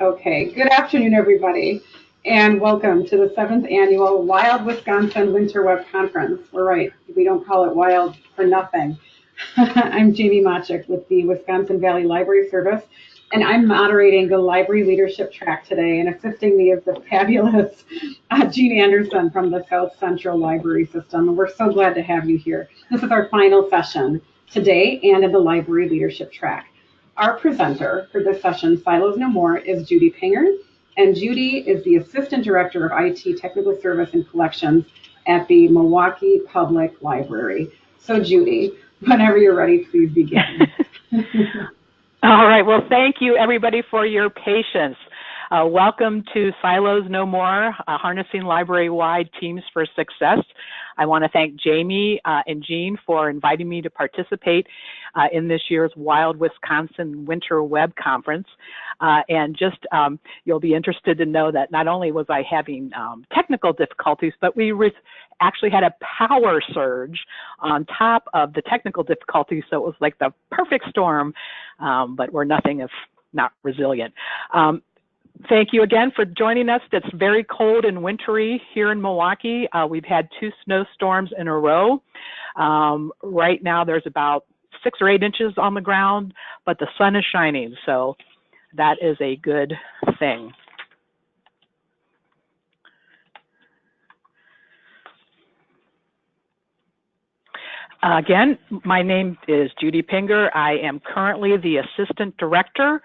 Okay, good afternoon, everybody, and welcome to the 7th Annual Wild Wisconsin Winter Web Conference. We're right, we don't call it wild for nothing. I'm Jamie Machik with the Wisconsin Valley Library Service, and I'm moderating the library leadership track today, and assisting me is the fabulous Jean Anderson from the South Central Library System. And we're so glad to have you here. This is our final session today and in the library leadership track. Our presenter for this session, Silos No More, is Judy Pinger, and Judy is the Assistant Director of IT Technical Service and Collections at the Milwaukee Public Library. So Judy, whenever you're ready, please begin. All right, well, thank you everybody for your patience. Welcome to Silos No More, Harnessing Library-Wide Teams for Success. I want to thank Jamie and Jean for inviting me to participate in this year's Wild Wisconsin Winter Web Conference. And just, you'll be interested to know that not only was I having technical difficulties, but we actually had a power surge on top of the technical difficulties, so it was like the perfect storm, but we're nothing if not resilient. Thank you again for joining us. It's very cold and wintry here in Milwaukee. We've had 2 snowstorms in a row. Right now there's about 6 or 8 inches on the ground, but the sun is shining, so that is a good thing. Again, my name is Judy Pinger. I am currently the Assistant Director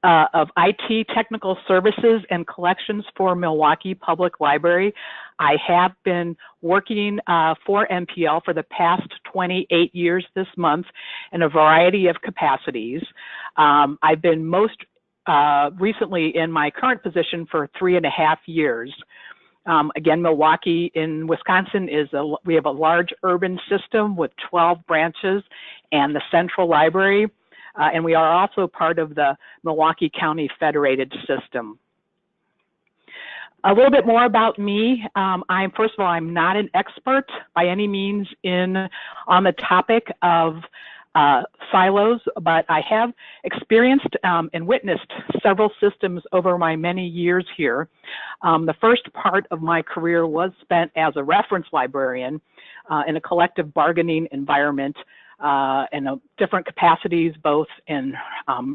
of IT Technical Services and Collections for Milwaukee Public Library. I have been working for MPL for the past 28 years this month in a variety of capacities. I've been most recently in my current position for 3.5 years. Again, Milwaukee in Wisconsin we have a large urban system with 12 branches and the central library. And we are also part of the Milwaukee County Federated System. A little bit more about me. First of all, I'm not an expert by any means on the topic of silos, but I have experienced and witnessed several systems over my many years here. The first part of my career was spent as a reference librarian in a collective bargaining environment in different capacities, both in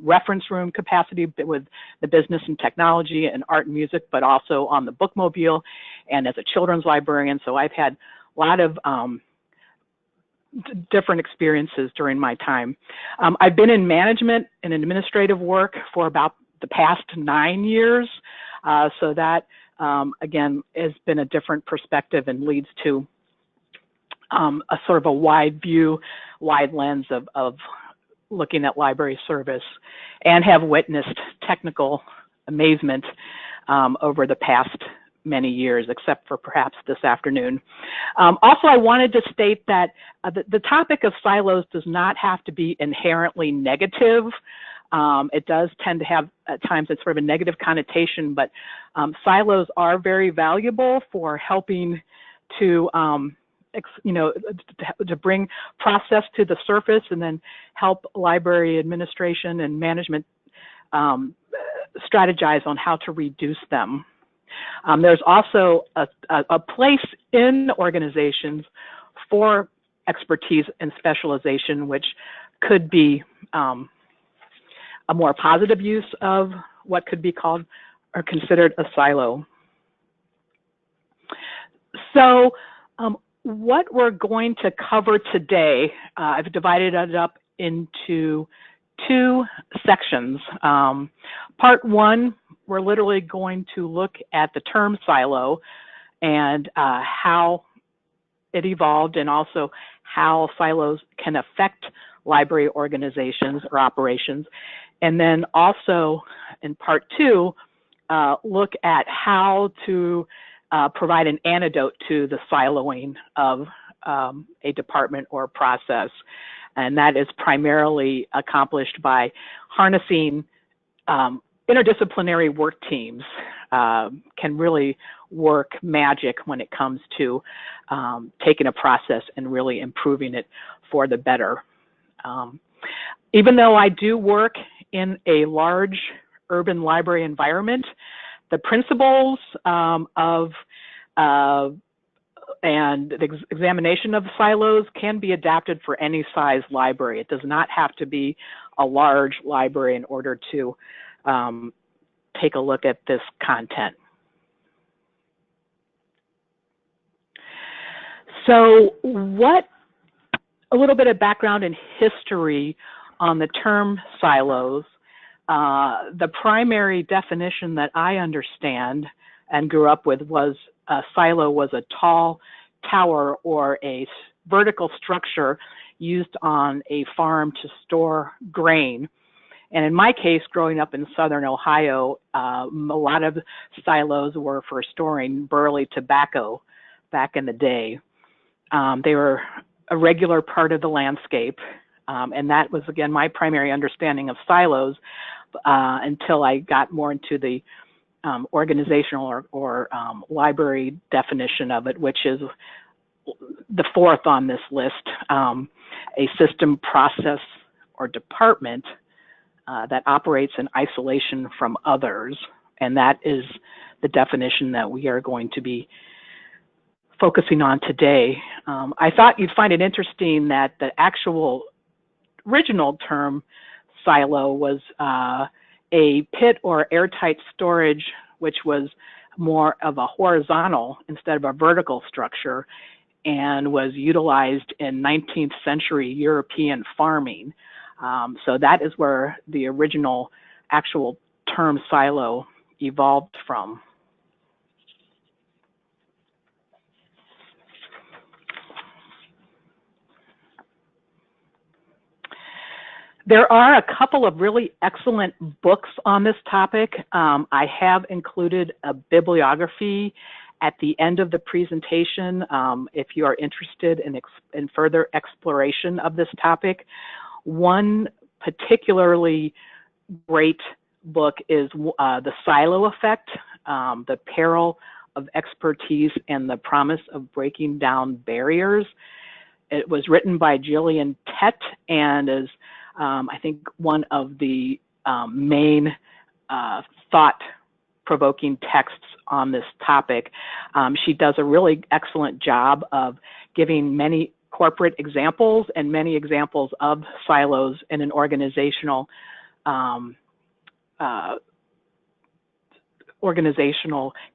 reference room capacity with the business and technology and art and music, but also on the bookmobile and as a children's librarian. So I've had a lot of different experiences during my time. I've been in management and administrative work for about the past 9 years. So that, again, has been a different perspective and leads to a sort of a wide view, wide lens of looking at library service, and have witnessed technical amazement over the past many years, except for perhaps this afternoon. Also, I wanted to state that the topic of silos does not have to be inherently negative. It does tend to have, at times, it's sort of a negative connotation, but silos are very valuable for helping to to bring process to the surface and then help library administration and management strategize on how to reduce them. There's also a place in organizations for expertise and specialization, which could be a more positive use of what could be called or considered a silo. So, what we're going to cover today, I've divided it up into 2 sections. Part 1, we're literally going to look at the term silo and how it evolved, and also how silos can affect library organizations or operations. And then also in part 2, look at how to provide an antidote to the siloing of a department or process. And that is primarily accomplished by harnessing interdisciplinary work teams. Can really work magic when it comes to taking a process and really improving it for the better. Even though I do work in a large urban library environment. The principles of and the examination of silos can be adapted for any size library. It does not have to be a large library in order to take a look at this content. So a little bit of background and history on the term silos. The primary definition that I understand and grew up with was a silo was a tall tower or a vertical structure used on a farm to store grain. And in my case, growing up in southern Ohio, a lot of silos were for storing burley tobacco back in the day. They were a regular part of the landscape, and that was, again, my primary understanding of silos until I got more into the organizational or library definition of it, which is the fourth on this list, a system, process, or department that operates in isolation from others. And that is the definition that we are going to be focusing on today. I thought you'd find it interesting that the actual original term silo was a pit or airtight storage, which was more of a horizontal instead of a vertical structure, and was utilized in 19th century European farming. So that is where the original actual term silo evolved from. There are a couple of really excellent books on this topic. I have included a bibliography at the end of the presentation if you are interested in further exploration of this topic. One particularly great book is The Silo Effect, The Peril of Expertise and the Promise of Breaking Down Barriers. It was written by Gillian Tett and is I think one of the main thought-provoking texts on this topic. She does a really excellent job of giving many corporate examples and many examples of silos in an organizational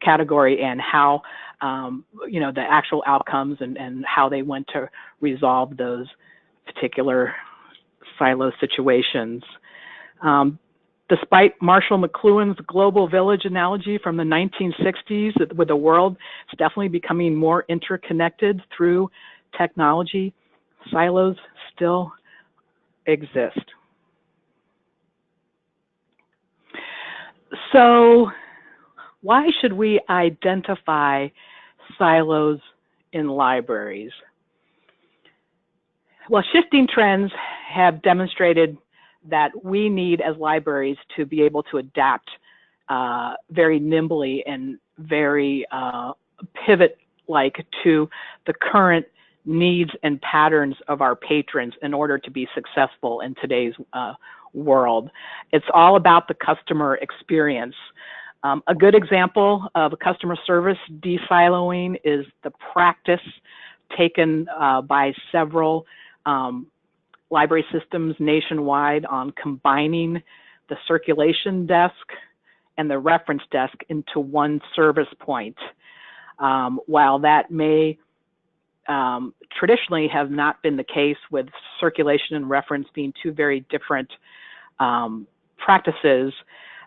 category and how the actual outcomes and how they went to resolve those particular silo situations. Despite Marshall McLuhan's global village analogy from the 1960s, with the world it's definitely becoming more interconnected through technology, silos still exist. So why should we identify silos in libraries? Well, shifting trends have demonstrated that we need as libraries to be able to adapt very nimbly and very pivot-like to the current needs and patterns of our patrons in order to be successful in today's world. It's all about the customer experience. A good example of a customer service de-siloing is the practice taken by several library systems nationwide on combining the circulation desk and the reference desk into one service point. While that may traditionally have not been the case, with circulation and reference being two very different practices,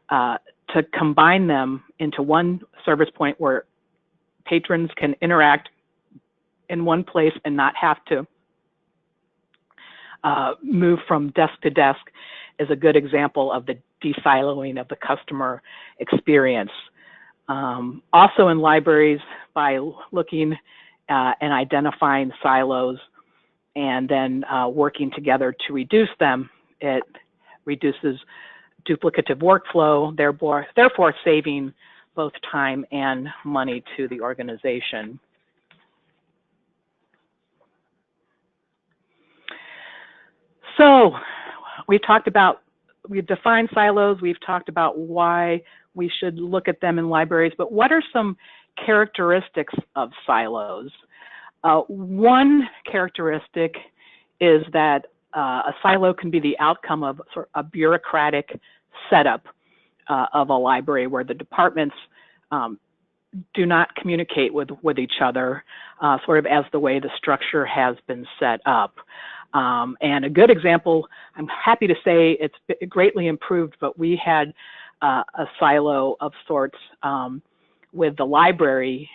to combine them into one service point where patrons can interact in one place and not have to move from desk to desk is a good example of the de-siloing of the customer experience. Also in libraries, by looking and identifying silos and then working together to reduce them, it reduces duplicative workflow, therefore saving both time and money to the organization. So we talked about we've defined silos. We've talked about why we should look at them in libraries, but what are some characteristics of silos? One characteristic is that a silo can be the outcome of sort of a bureaucratic setup of a library where the departments do not communicate with each other, sort of as the way the structure has been set up. And a good example, I'm happy to say it's greatly improved, but we had a silo of sorts with the library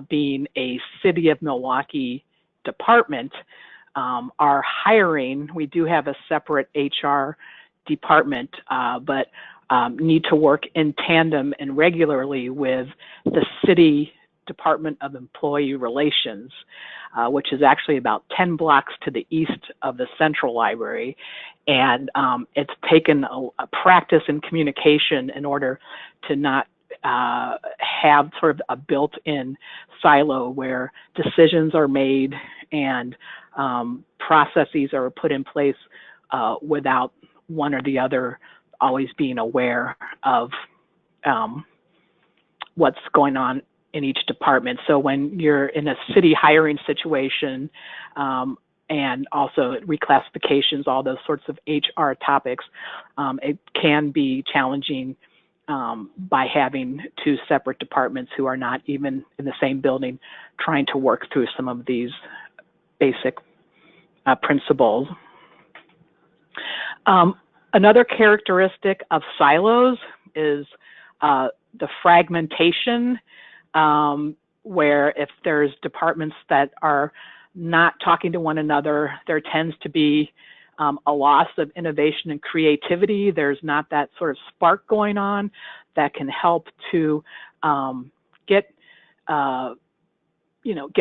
being a City of Milwaukee department. Our hiring, we do have a separate HR department, but need to work in tandem and regularly with the City Department of Employee Relations, which is actually about 10 blocks to the east of the Central Library. And it's taken a practice in communication in order to not have sort of a built-in silo where decisions are made and processes are put in place without one or the other always being aware of what's going on in each department. So when you're in a city hiring situation and also reclassifications, all those sorts of HR topics, it can be challenging by having two separate departments who are not even in the same building trying to work through some of these basic principles. Another characteristic of silos is the fragmentation, where if there's departments that are not talking to one another, there tends to be a loss of innovation and creativity. There's not that sort of spark going on that can help to get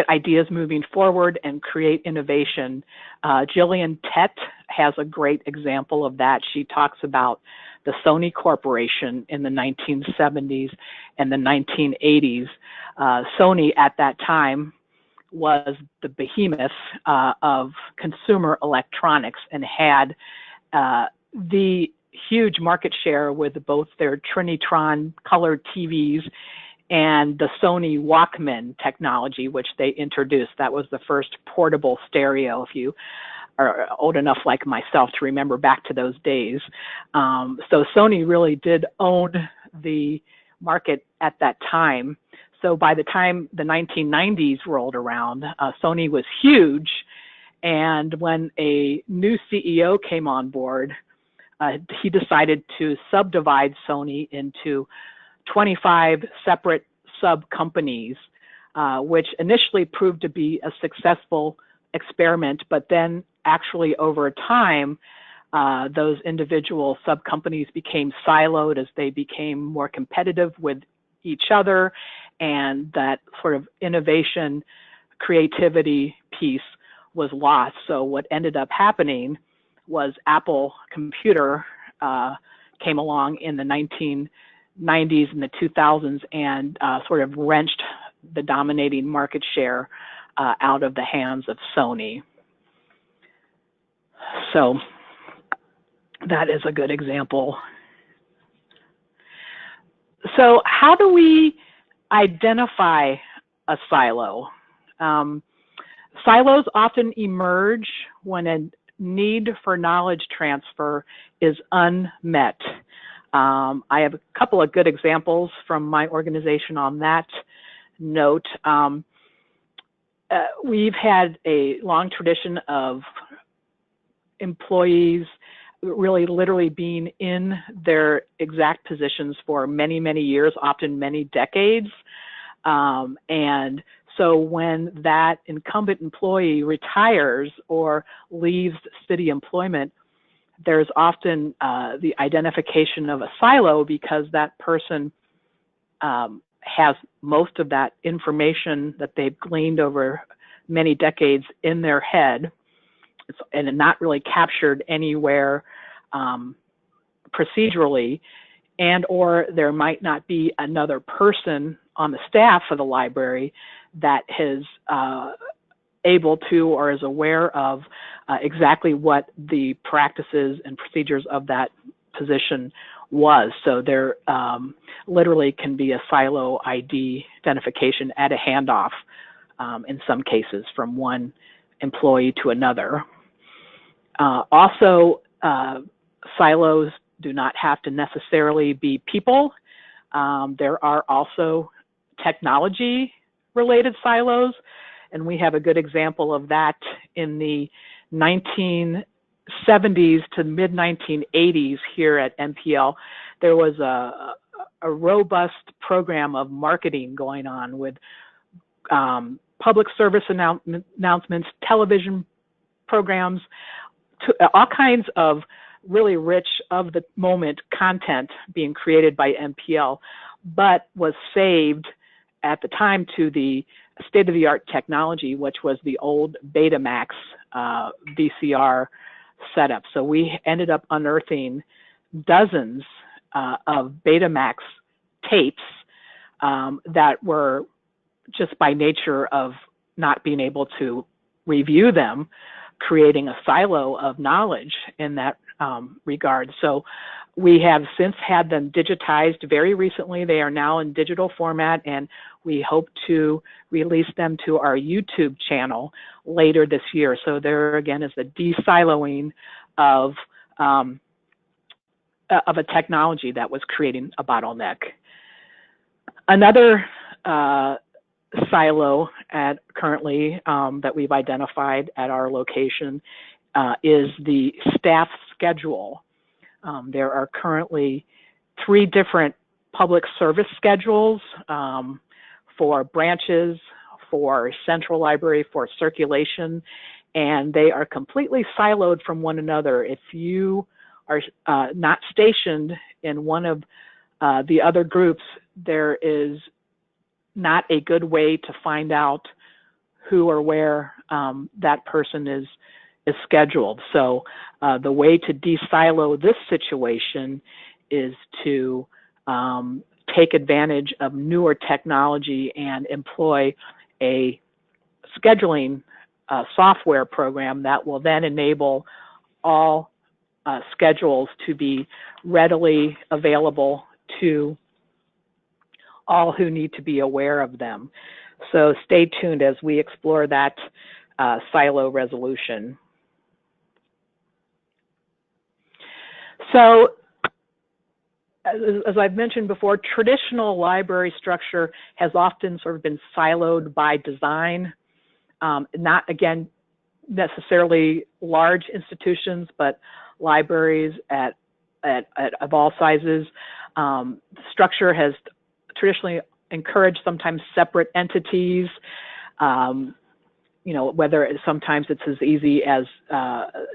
ideas moving forward and create innovation. Jillian Tett has a great example of that. She talks about the Sony Corporation in the 1970s and the 1980s. Sony at that time was the behemoth of consumer electronics and had the huge market share with both their Trinitron colored TVs and the Sony Walkman technology, which they introduced. That was the first portable stereo, if you are old enough like myself to remember back to those days. So Sony really did own the market at that time. So by the time the 1990s rolled around, Sony was huge. And when a new CEO came on board, he decided to subdivide Sony into 25 separate sub-companies, which initially proved to be a successful experiment, but then actually over time, those individual sub-companies became siloed as they became more competitive with each other, and that sort of innovation, creativity piece was lost. So what ended up happening was Apple Computer came along in the 1990s and the 2000s and sort of wrenched the dominating market share out of the hands of Sony. So that is a good example. So how do we identify a silo? Silos often emerge when a need for knowledge transfer is unmet. I have a couple of good examples from my organization on that note. We've had a long tradition of employees really literally being in their exact positions for many, many years, often many decades. And so when that incumbent employee retires or leaves city employment, there's often the identification of a silo because that person has most of that information that they've gleaned over many decades in their head and not really captured anywhere procedurally, and or there might not be another person on the staff of the library that is able to or is aware of exactly what the practices and procedures of that position was. So there literally can be a silo ID identification at a handoff in some cases from one employee to another. Also, silos do not have to necessarily be people. There are also technology-related silos, and we have a good example of that in the 1970s to mid-1980s here at MPL. There was a robust program of marketing going on with public service announcements, television programs, all kinds of really rich of the moment content being created by MPL, but was saved at the time to the state-of-the-art technology, which was the old Betamax VCR setup. So we ended up unearthing dozens of Betamax tapes that were, just by nature of not being able to review them, creating a silo of knowledge in that regard. So we have since had them digitized very recently. They are now in digital format, and we hope to release them to our YouTube channel later this year. So there again is the de-siloing of a technology that was creating a bottleneck. Another silo currently that we've identified at our location is the staff schedule. There are currently 3 different public service schedules for branches, for central library, for circulation, and they are completely siloed from one another. If you are not stationed in one of the other groups, there is not a good way to find out who or where that person is scheduled. So the way to de-silo this situation is to take advantage of newer technology and employ a scheduling software program that will then enable all schedules to be readily available to all who need to be aware of them. So stay tuned as we explore that silo resolution. So as I've mentioned before, traditional library structure has often sort of been siloed by design, not again necessarily large institutions, but libraries of all sizes. Structure has traditionally encouraged sometimes separate entities, you know, whether sometimes it's as easy as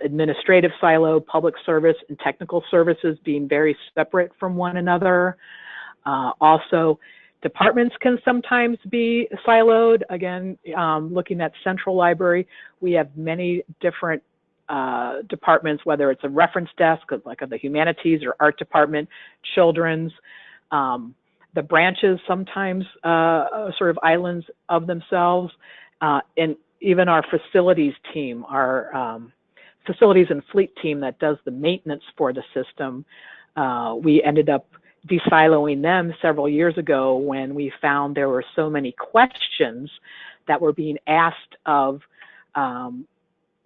administrative silo, public service, and technical services being very separate from one another. Also, departments can sometimes be siloed. Again, looking at central library, we have many different departments, whether it's a reference desk, like the humanities or art department, children's. The branches sometimes sort of islands of themselves, and even our facilities team, our facilities and fleet team that does the maintenance for the system, we ended up de-siloing them several years ago when we found there were so many questions that were being asked of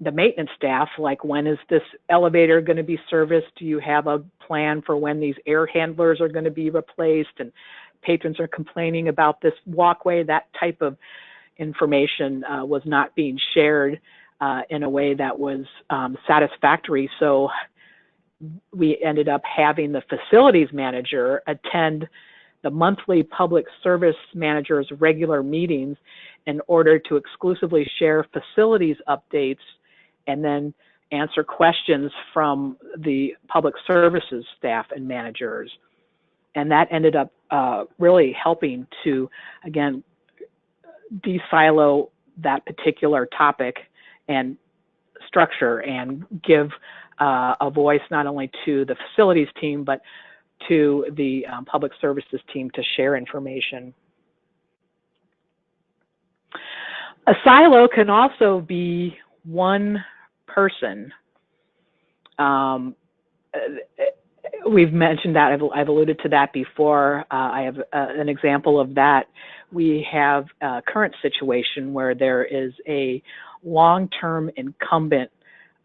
the maintenance staff, like when is this elevator going to be serviced? Do you have a plan for when these air handlers are going to be replaced? And patrons are complaining about this walkway. That type of information was not being shared in a way that was satisfactory. So we ended up having the facilities manager attend the monthly public service manager's regular meetings in order to exclusively share facilities updates and then answer questions from the public services staff and managers. And that ended up really helping to, again, de-silo that particular topic and structure and give a voice not only to the facilities team, but to the public services team to share information. A silo can also be one person. we've mentioned that, I've alluded to that before. I have an example of that. We have a current situation where there is a long-term incumbent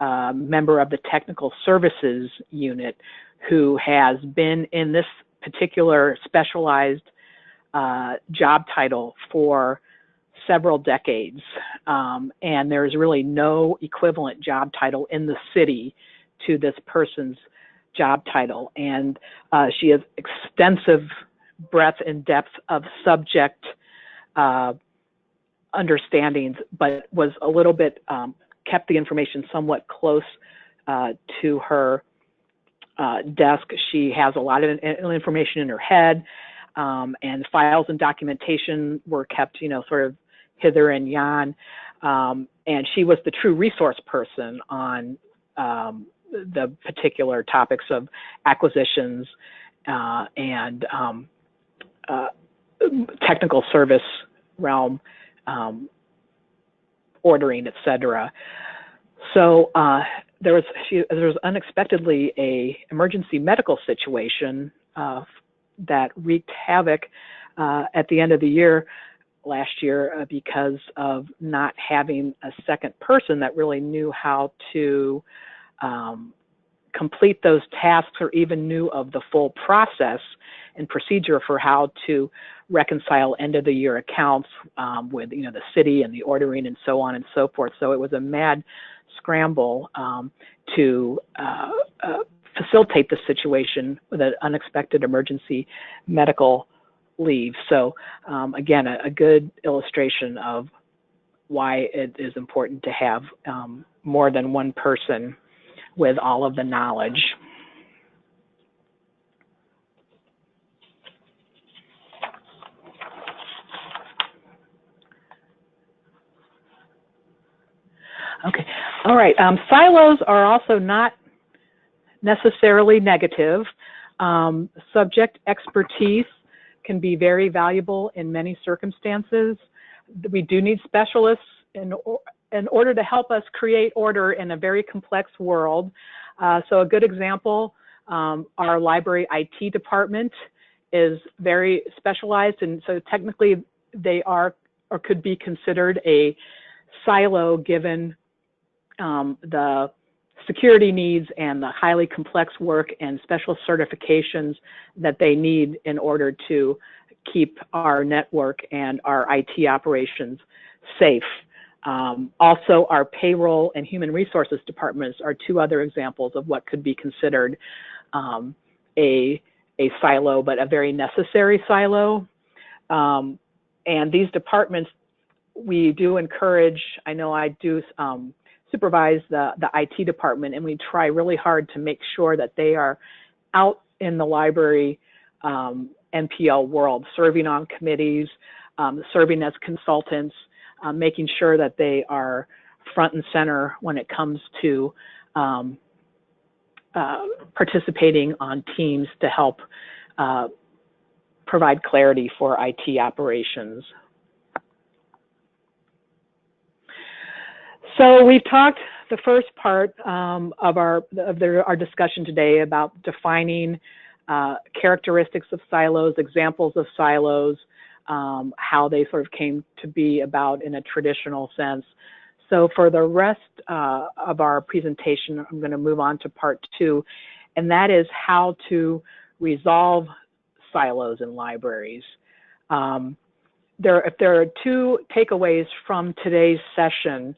member of the technical services unit who has been in this particular specialized job title for several decades, and there's really no equivalent job title in the city to this person's job title, and she has extensive breadth and depth of subject understandings, but was a little bit kept the information somewhat close to her desk. She has a lot of information in her head, and files and documentation were kept, sort of hither and yon. And she was the true resource person on the particular topics of acquisitions and technical service realm, ordering, etc. So there was unexpectedly a emergency medical situation that wreaked havoc at the end of the year last year because of not having a second person that really knew how to complete those tasks or even knew of the full process and procedure for how to reconcile end of the year accounts with the city and the ordering and so on and so forth. So it was a mad scramble to facilitate the situation with an unexpected emergency medical leave. So again, a good illustration of why it is important to have more than one person with all of the knowledge. Okay, all right. Silos are also not necessarily negative. Subject expertise can be very valuable in many circumstances. We do need specialists in order to help us create order in a very complex world. So a good example, our library IT department is very specialized, and so technically they are or could be considered a silo given the security needs and the highly complex work and special certifications that they need in order to keep our network and our IT operations safe. Also, our payroll and human resources departments are two other examples of what could be considered a silo, but a very necessary silo. And these departments, we do encourage, I know I do supervise the IT department, and we try really hard to make sure that they are out in the library NPL world, serving on committees, serving as consultants, making sure that they are front and center when it comes to participating on teams to help provide clarity for IT operations. So we've talked the first part of our discussion today about defining characteristics of silos, examples of silos, how they sort of came to be about in a traditional sense. So for the rest of our presentation, I'm going to move on to part 2, and that is how to resolve silos in libraries. If there are 2 takeaways from today's session,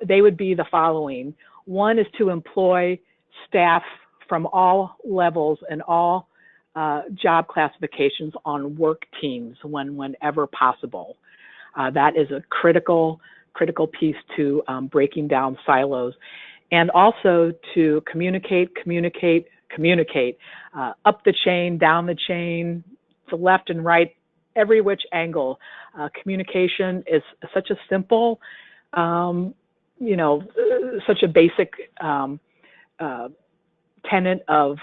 they would be the following. One is to employ staff from all levels and all job classifications on work teams whenever possible. That is a critical piece to breaking down silos. And also to communicate, up the chain, down the chain, to left and right, every which angle. Communication is such a simple, such a basic tenet of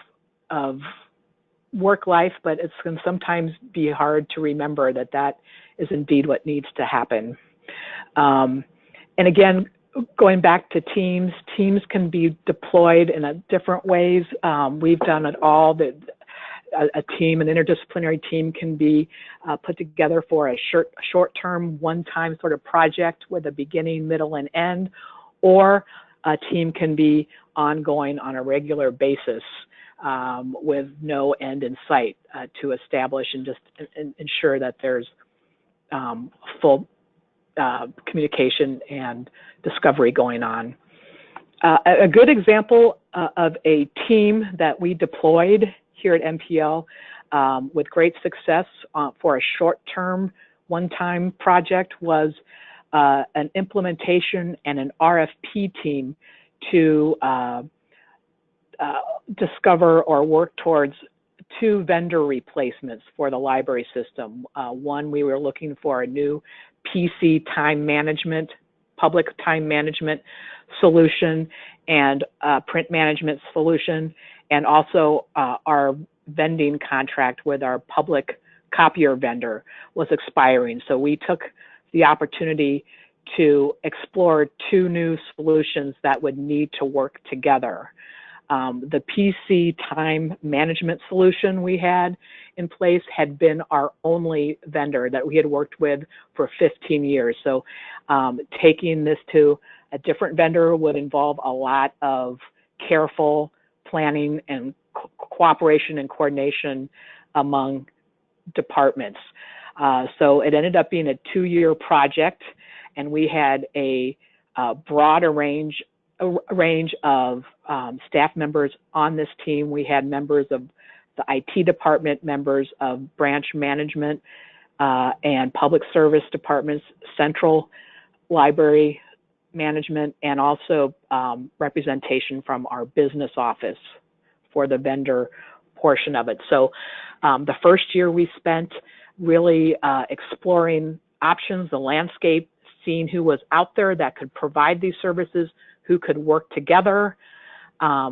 work life, but it can sometimes be hard to remember that that is indeed what needs to happen. And again, going back to teams, teams can be deployed in different ways. We've done it all. A team, an interdisciplinary team, can be put together for a short-term, one-time sort of project with a beginning, middle, and end, or a team can be ongoing on a regular basis with no end in sight to establish and just ensure that there's full communication and discovery going on. A good example of a team that we deployed here at MPL with great success for a short-term, one-time project was an implementation and an RFP team to discover or work towards 2 vendor replacements for the library system. One, we were looking for a new PC time management, public time management solution, and print management solution, and also our vending contract with our public copier vendor was expiring. So we took the opportunity to explore 2 new solutions that would need to work together. The PC time management solution we had in place had been our only vendor that we had worked with for 15 years. So taking this to a different vendor would involve a lot of careful planning and cooperation and coordination among departments. So it ended up being a 2-year project, and we had a broader range of staff members on this team. We had members of the IT department, members of branch management and public service departments, central library management, and also representation from our business office for the vendor portion of it. So the first year we spent really exploring options, the landscape, seeing who was out there that could provide these services, who could work together.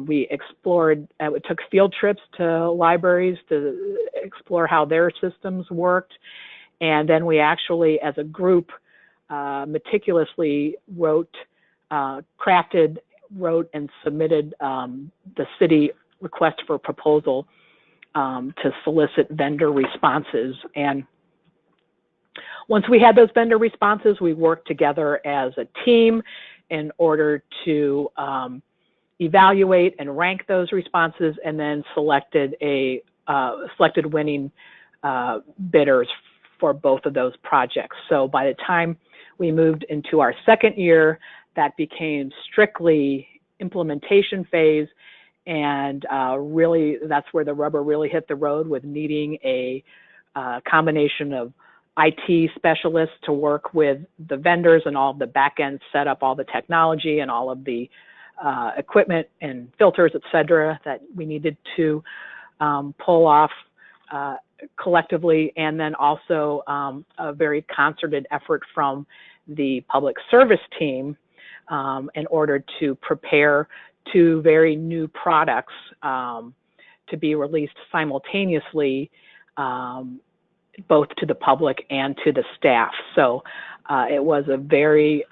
We explored, we took field trips to libraries to explore how their systems worked. And then we actually, as a group, meticulously wrote and submitted the city request for proposal to solicit vendor responses. And once we had those vendor responses, we worked together as a team in order to evaluate and rank those responses, and then selected winning bidders for both of those projects. So by the time we moved into our second year, that became strictly implementation phase, and really that's where the rubber really hit the road, with needing a combination of IT specialists to work with the vendors and all of the back-end setup, all the technology and all of the equipment and filters, et cetera, that we needed to pull off collectively, and then also a very concerted effort from the public service team in order to prepare 2 very new products to be released simultaneously, both to the public and to the staff. So it was a very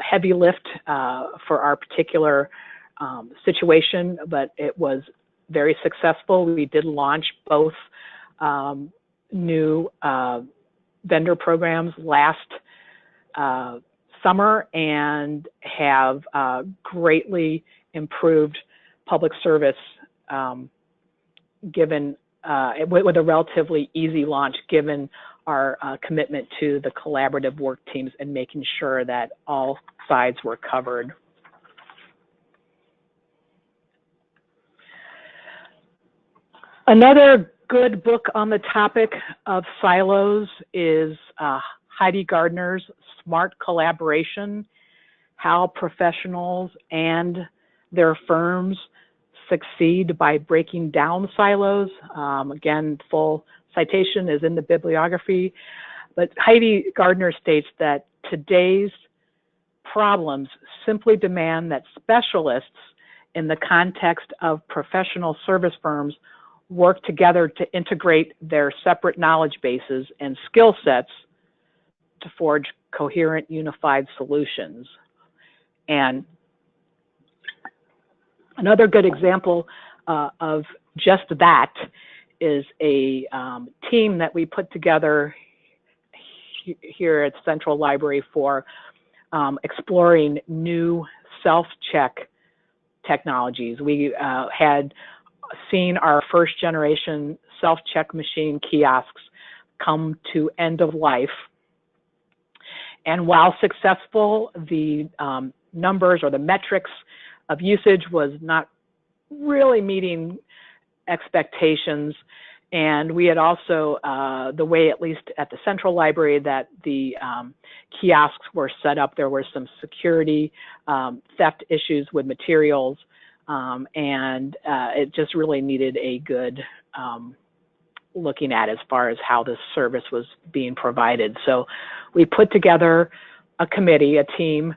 heavy lift for our particular situation, but it was very successful. We did launch both new vendor programs last summer, and have greatly improved public service given with a relatively easy launch, given our commitment to the collaborative work teams and making sure that all sides were covered. Another good book on the topic of silos is Heidi Gardner's Smart Collaboration: How Professionals and Their Firms Succeed by Breaking Down Silos. Again, full citation is in the bibliography, but Heidi Gardner states that today's problems simply demand that specialists in the context of professional service firms work together to integrate their separate knowledge bases and skill sets to forge coherent, unified solutions. And another good example of just that is a team that we put together here at Central Library for exploring new self-check technologies. We had seen our first generation self-check machine kiosks come to end of life. And while successful, the numbers or the metrics of usage was not really meeting expectations. And we had also, the way at least at the Central Library that the kiosks were set up, there were some security theft issues with materials, and it just really needed a good looking at as far as how this service was being provided. So we put together a committee, a team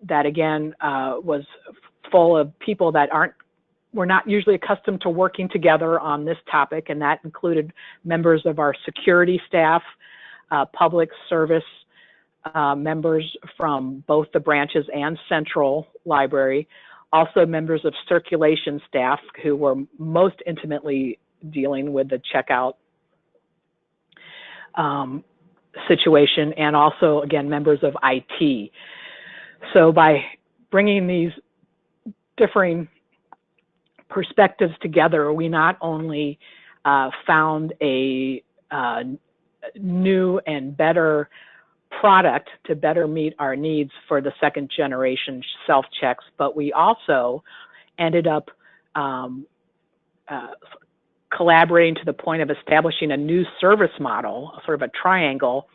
that again was full of people that were not usually accustomed to working together on this topic, and that included members of our security staff, public service members from both the branches and Central Library, also members of circulation staff who were most intimately dealing with the checkout situation, and also, again, members of IT. So by bringing these differing perspectives together, we not only found a new and better product to better meet our needs for the second generation self-checks, but we also ended up collaborating to the point of establishing a new service model, sort of a triangle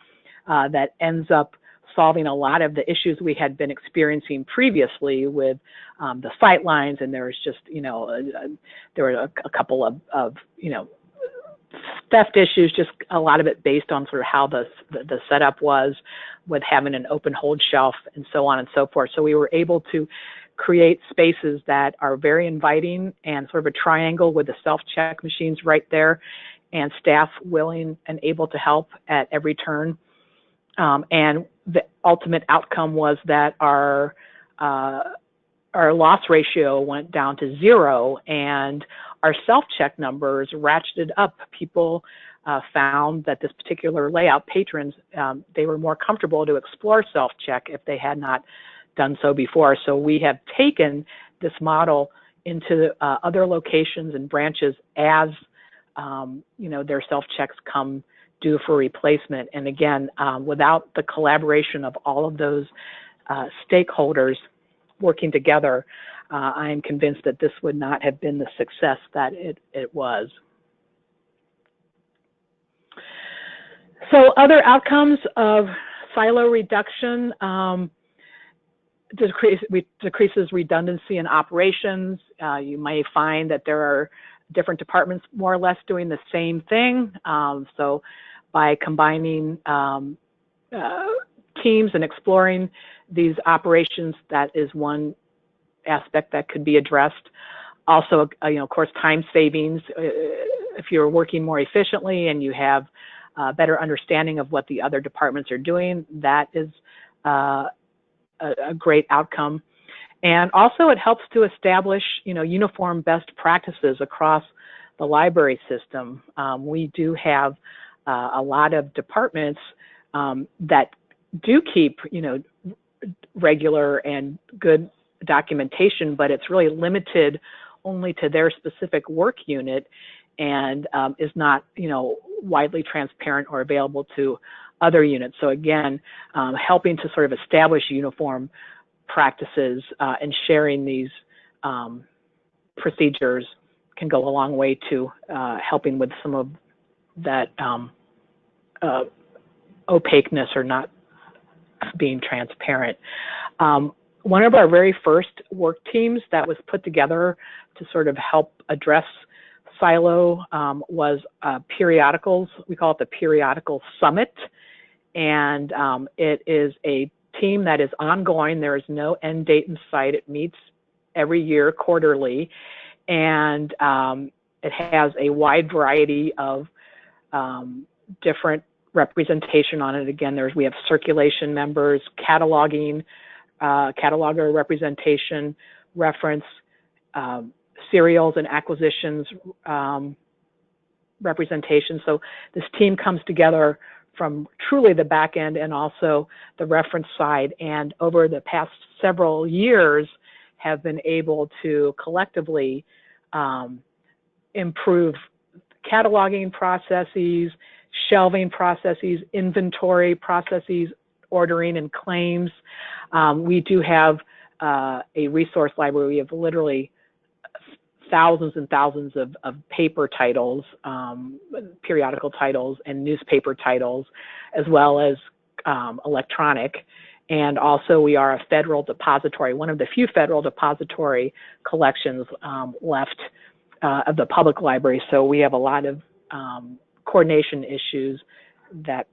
that ends up solving a lot of the issues we had been experiencing previously with the sight lines, and there was just, there were a couple of theft issues, just a lot of it based on sort of how the setup was with having an open hold shelf and so on and so forth. So we were able to create spaces that are very inviting and sort of a triangle with the self-check machines right there and staff willing and able to help at every turn. And the ultimate outcome was that our loss ratio went down to 0 and our self-check numbers ratcheted up. People found that this particular layout, patrons, they were more comfortable to explore self-check if they had not done so before. So we have taken this model into other locations and branches as their self-checks come due for replacement. And again, without the collaboration of all of those stakeholders working together, I am convinced that this would not have been the success that it was. So other outcomes of silo reduction, decreases redundancy in operations. You may find that there are different departments more or less doing the same thing. So by combining teams and exploring these operations, that is one aspect that could be addressed. Also, of course, time savings. If you're working more efficiently and you have a better understanding of what the other departments are doing, that is a great outcome. And also it helps to establish, uniform best practices across the library system. We do have a lot of departments that do keep, regular and good documentation, but it's really limited only to their specific work unit and is not, widely transparent or available to other units. So again, helping to sort of establish uniform practices and sharing these procedures can go a long way to helping with some of that opaqueness or not being transparent. One of our very first work teams that was put together to sort of help address silo was periodicals. We call it the Periodical Summit. And it is a team that is ongoing. There is no end date in sight. It meets every year quarterly. And it has a wide variety of different representation on it. Again, we have circulation members, cataloging cataloger representation, reference, serials and acquisitions representation. So this team comes together from truly the back end and also the reference side, and over the past several years have been able to collectively improve cataloging processes, shelving processes, inventory processes, ordering and claims. We do have a resource library. We have literally thousands and thousands of paper titles, periodical titles, and newspaper titles, as well as electronic. And also we are a federal depository, one of the few federal depository collections left of the public library. So we have a lot of coordination issues that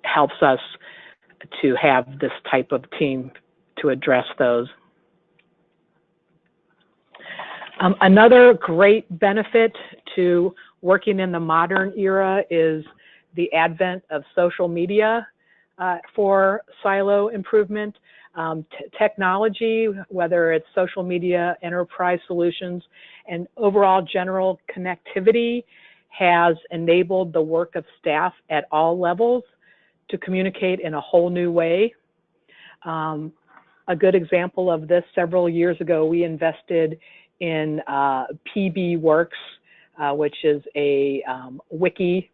helps us to have this type of team to address those. Another great benefit to working in the modern era is the advent of social media for silo improvement. Technology, whether it's social media, enterprise solutions, and overall general connectivity has enabled the work of staff at all levels to communicate in a whole new way. A good example of this, several years ago, we invested in PB Works, which is a wiki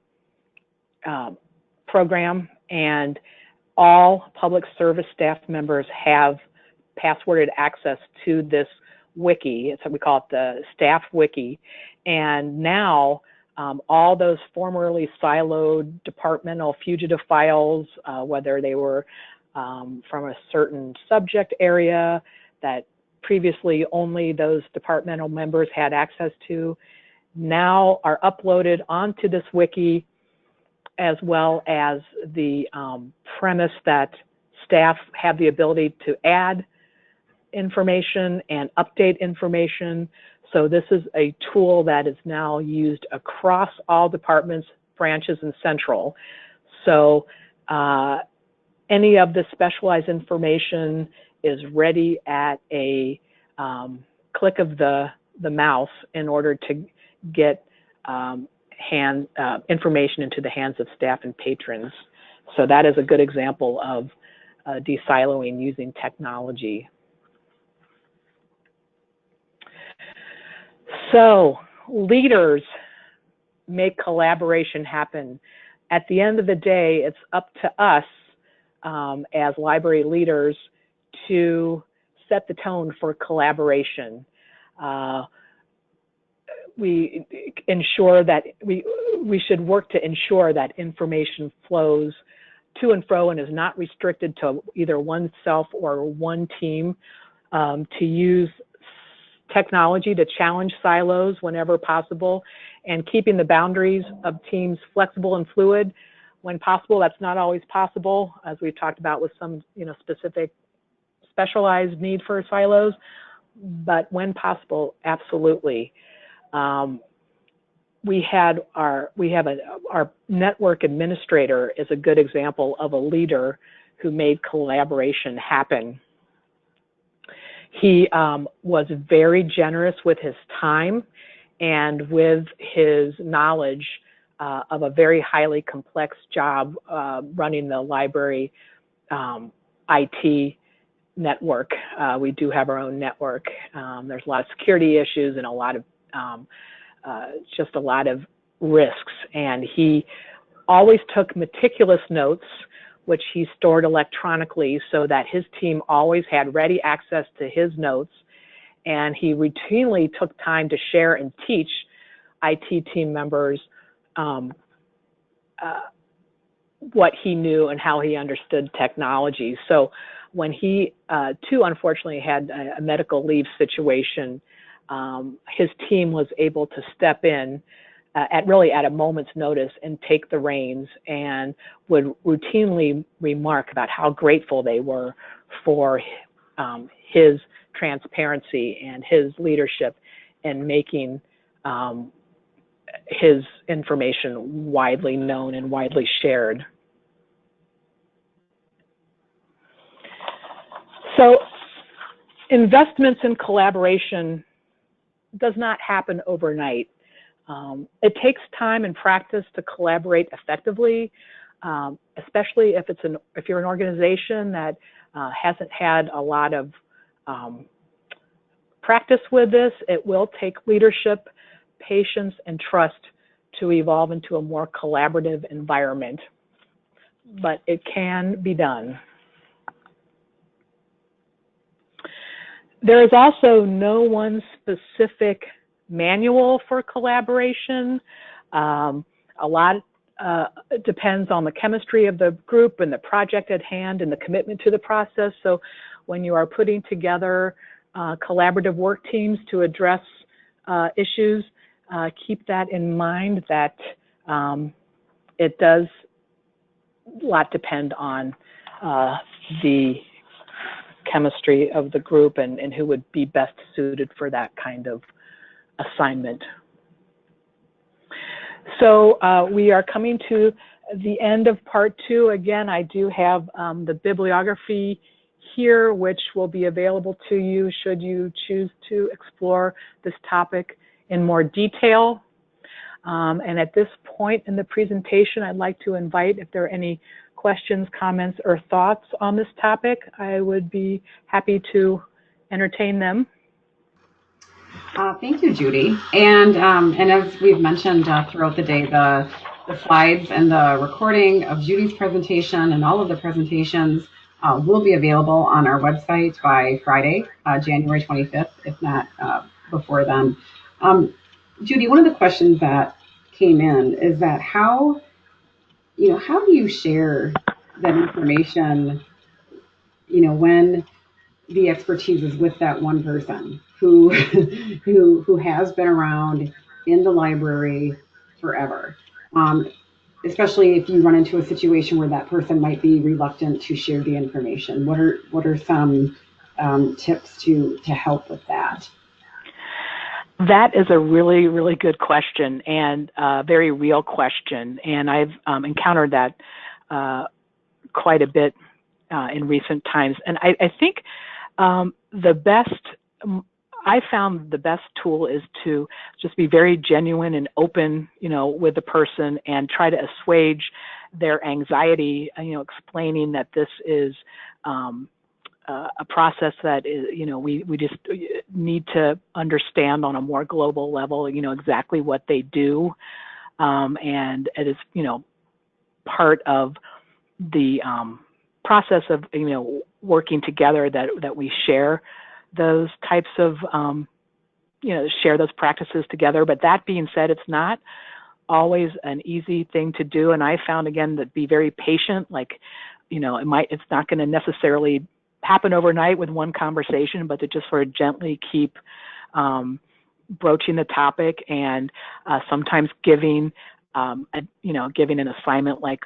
program, and all public service staff members have passworded access to this wiki. It's what we call it, the staff wiki. And now all those formerly siloed departmental fugitive files, whether they were from a certain subject area that previously only those departmental members had access to, now are uploaded onto this wiki, as well as the premise that staff have the ability to add information and update information. So this is a tool that is now used across all departments, branches, and central. So any of the specialized information is ready at a click of the mouse in order to get information into the hands of staff and patrons. So that is a good example of de-siloing using technology. So leaders make collaboration happen. At the end of the day, it's up to us as library leaders to set the tone for collaboration. We ensure that we should work to ensure that information flows to and fro and is not restricted to either oneself or one team, to use technology to challenge silos whenever possible, and keeping the boundaries of teams flexible and fluid. When possible, that's not always possible, as we've talked about with some specific specialized need for silos, but when possible, absolutely. We have our network administrator is a good example of a leader who made collaboration happen. He was very generous with his time and with his knowledge of a very highly complex job running the library IT network. We do have our own network. There's a lot of security issues and a lot of just a lot of risks, and he always took meticulous notes, which he stored electronically so that his team always had ready access to his notes, and he routinely took time to share and teach IT team members what he knew and how he understood technology. So when he too unfortunately had a medical leave situation, his team was able to step in at a moment's notice and take the reins, and would routinely remark about how grateful they were for his transparency and his leadership in making his information widely known and widely shared. So investments in collaboration does not happen overnight. It takes time and practice to collaborate effectively, especially if you're an organization that hasn't had a lot of practice with this. It will take leadership, patience, and trust to evolve into a more collaborative environment, but it can be done. There is also no one specific manual for collaboration. A lot depends on the chemistry of the group and the project at hand and the commitment to the process. So when you are putting together collaborative work teams to address issues, keep that in mind, that it does a lot depend on the chemistry of the group and who would be best suited for that kind of assignment. So we are coming to the end of part 2. Again, I do have the bibliography here, which will be available to you should you choose to explore this topic in more detail. And at this point in the presentation, I'd like to invite, if there are any questions, comments, or thoughts on this topic, I would be happy to entertain them. Thank you, Judy. And as we've mentioned throughout the day, the slides and the recording of Judy's presentation and all of the presentations will be available on our website by Friday, January 25th, if not before then. Judy, one of the questions that came in is that how do you share that information, when the expertise is with that one person who has been around in the library forever, especially if you run into a situation where that person might be reluctant to share the information. What are some tips to help with that? That is a really, really good question, and a very real question. And I've encountered that quite a bit in recent times. And I think I found the best tool is to just be very genuine and open, with the person and try to assuage their anxiety, explaining that this is a process that is, we just need to understand on a more global level, exactly what they do. And it is, part of the process of, working together that we share those types of, share those practices together. But that being said, it's not always an easy thing to do. And I found, again, that be very patient, it's not going to necessarily happen overnight with one conversation, but to just sort of gently keep broaching the topic, and sometimes giving an assignment like,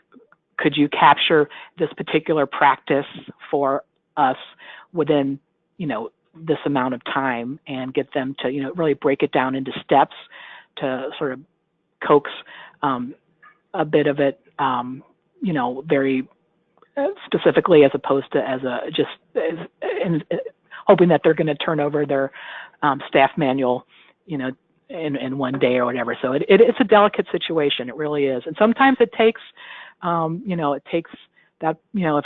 could you capture this particular practice for us within, this amount of time, and get them to, really break it down into steps to sort of coax a bit of it, very specifically, as opposed to hoping that they're going to turn over their staff manual, in one day or whatever. So it's a delicate situation. It really is. And sometimes it takes, it takes that,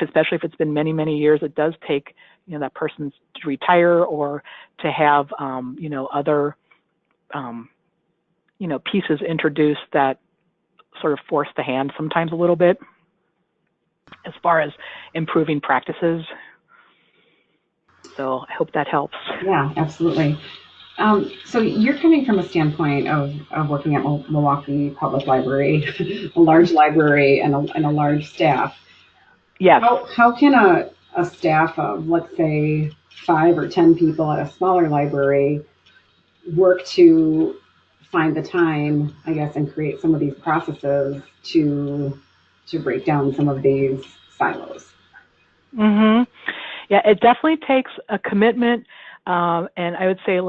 especially if it's been many, many years, it does take, that person to retire, or to have, other, pieces introduced that sort of force the hand sometimes a little bit, as far as improving practices. So I hope that helps. Yeah, absolutely. So you're coming from a standpoint of working at Milwaukee Public Library, a large library and a large staff. Yes. How can a staff of, let's say, 5 or 10 people at a smaller library work to find the time, I guess, and create some of these processes to break down some of these silos? Mm-hmm. Yeah, it definitely takes a commitment, and I would say,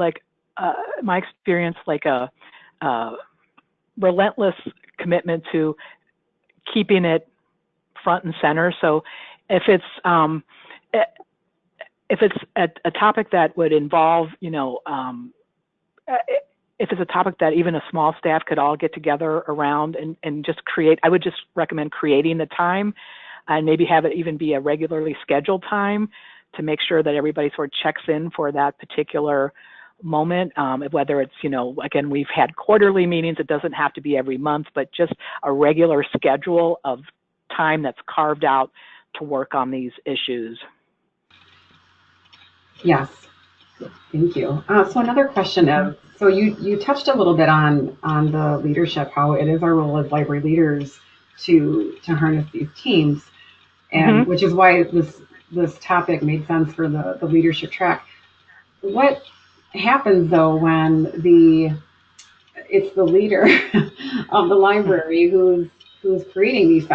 my experience, a relentless commitment to keeping it front and center. So if it's if it's a topic that would involve, if it's a topic that even a small staff could all get together around and just create, I would just recommend creating the time and maybe have it even be a regularly scheduled time to make sure that everybody sort of checks in for that particular moment, whether it's, again, we've had quarterly meetings. It doesn't have to be every month, but just a regular schedule of time that's carved out to work on these issues. Yes, thank you. So another question is, so you touched a little bit on the leadership, how it is our role as library leaders to harness these teams, and which is why this topic made sense for the leadership track. What happens though when it's the leader of the library who's creating these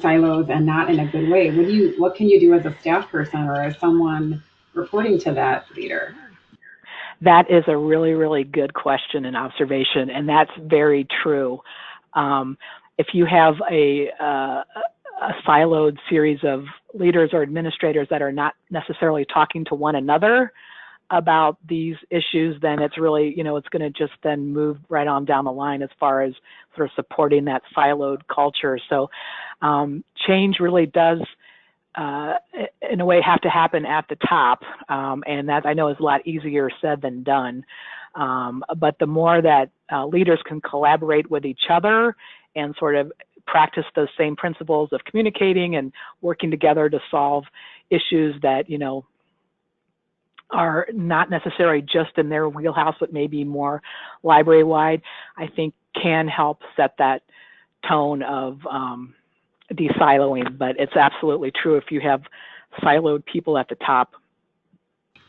silos and not in a good way? What can you do as a staff person or as someone reporting to that leader? That is a really, really good question and observation, and that's very true. If you have a siloed series of leaders or administrators that are not necessarily talking to one another about these issues, then it's really, it's going to just then move right on down the line as far as sort of supporting that siloed culture. So change really does, in a way, have to happen at the top. And that I know is a lot easier said than done. But the more that leaders can collaborate with each other and sort of practice those same principles of communicating and working together to solve issues that, are not necessarily just in their wheelhouse, but maybe more library-wide, I think can help set that tone of de-siloing. But it's absolutely true. If you have siloed people at the top,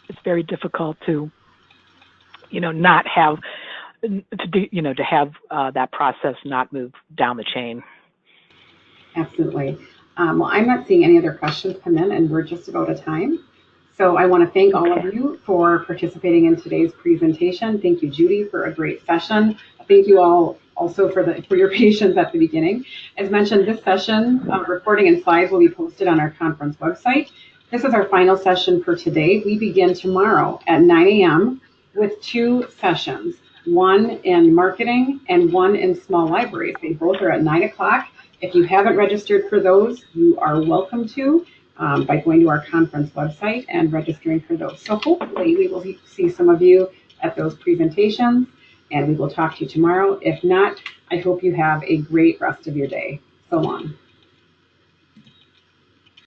it's very difficult to, not have to have that process not move down the chain. Absolutely. Well, I'm not seeing any other questions come in, and we're just about out of time. So I want to thank all of you for participating in today's presentation. Thank you, Judy, for a great session. Thank you all also for your patience at the beginning. As mentioned, this session, recording and slides will be posted on our conference website. This is our final session for today. We begin tomorrow at 9 a.m. with 2 sessions, one in marketing and one in small libraries. They both are at 9 o'clock. If you haven't registered for those, you are welcome to by going to our conference website and registering for those. So hopefully we will see some of you at those presentations, and we will talk to you tomorrow. If not, I hope you have a great rest of your day. So long.